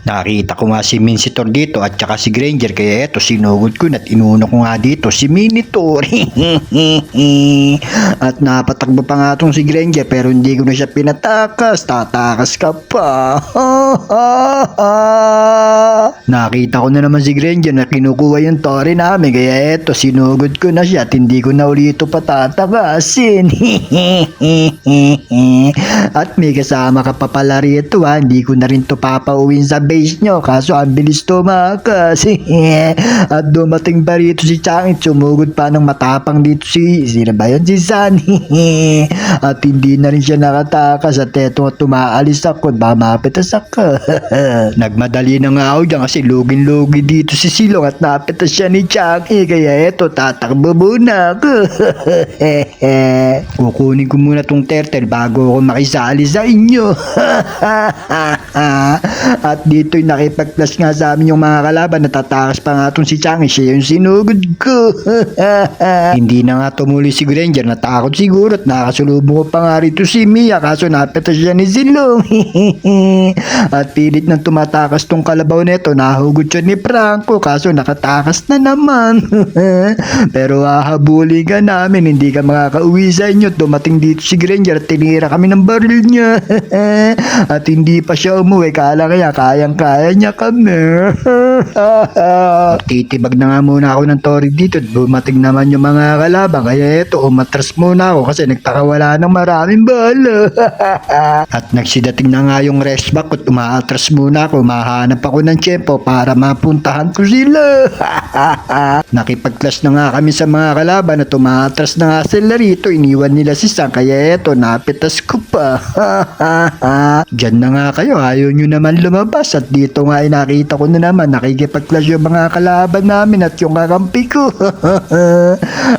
Nakita ko nga si Minsitor dito at saka si Granger, kaya eto sinugod ko na at inuuna ko nga dito si Minitor. At napatakbo pa nga tong si Granger pero hindi ko na siya pinatakas. Tatakas ka pa. Nakita ko na naman si Granger na kinukuha yung Tori namin, kaya eto sinugod ko na siya at hindi ko na ulit ito patatakasin. At may kasama ka pa pala rito ha, hindi ko na rin to papauwin sa base nyo kaso ang bilis tumakas. At dumating pa rito si Changit, sumugod pa ng matapang dito sino ba yun, si Sunny. At hindi na rin siya nakatakas at eto tumaalis ako, mapitas ako. Nagmadali na nga ako dyan kasi lugin-lugi dito si Silong at napitas siya ni Changit, kaya eto tatakbo muna ako. Kukunin ko muna tong turtle bago ako makisali sa inyo. At dito'y nakipag-plus nga sa amin yung mga kalaban, natatakas pa nga tong si Changi, siya yung sinugod ko. Hindi na nga tumuli si Granger, natakot siguro at nakasulubong ko pa nga rito si Mia kaso napitas siya ni Silong. At pilit nang tumatakas tong kalabaw neto, nahugot siya ni Franco kaso nakatakas na naman. Pero hahabulin ka namin, hindi ka makakauwi sa inyo. Dumating dito si Granger at tinira kami ng baril niya. At hindi pa siya umuwi, kala kaya kayang-kaya niya kami. Titibag na nga muna ako ng Tori dito at bumating naman yung mga kalaban, kaya eto umatras muna ako kasi nagtakawala ng maraming bala. At nagsidating na nga yung rest back at umaatras muna ako, mahanap ako ng tiyempo para mapuntahan ko sila. Nakipag-clash na nga kami sa mga kalaban at umaatras na nga sila rito, iniwan nila si Sang, kaya eto napitas ko pa. Diyan na nga kayo, ayaw nyo naman lumabas at dito nga ay nakita ko na naman nakikipag-clash yung mga kalaban namin at yung kakampi ko.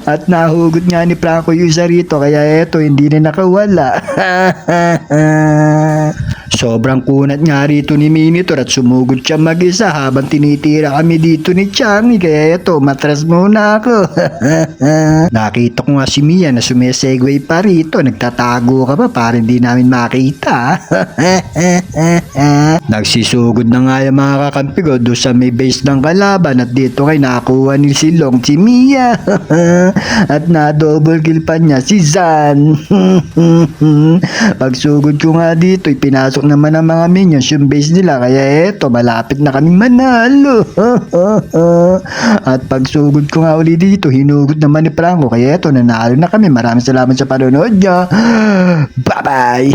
At nahugot nga ni Franco yung isa rito, kaya eto hindi na nakawala. Sobrang kunat nga rito ni Minitor at sumugod siya mag-isa habang tinitira kami dito ni Changi, kaya eto matras muna ako. Nakita ko nga si Mia na sumisegway pa rito, nagtatago ka pa para hindi namin makita. Nagsisugod na nga yung mga kakampi ko doon sa may base ng kalaban at dito kay nakuha ni Silong si Mia. At na-double kill pa niya si Zan. Pagsugod ko nga dito, pinasok naman ang mga minions yung base nila, kaya eto malapit na kaming manalo. At pagsugod ko nga uli dito, hinugot naman ni Franco, kaya eto nanalo na kami. Maraming salamat sa panonood niyo. Bye bye.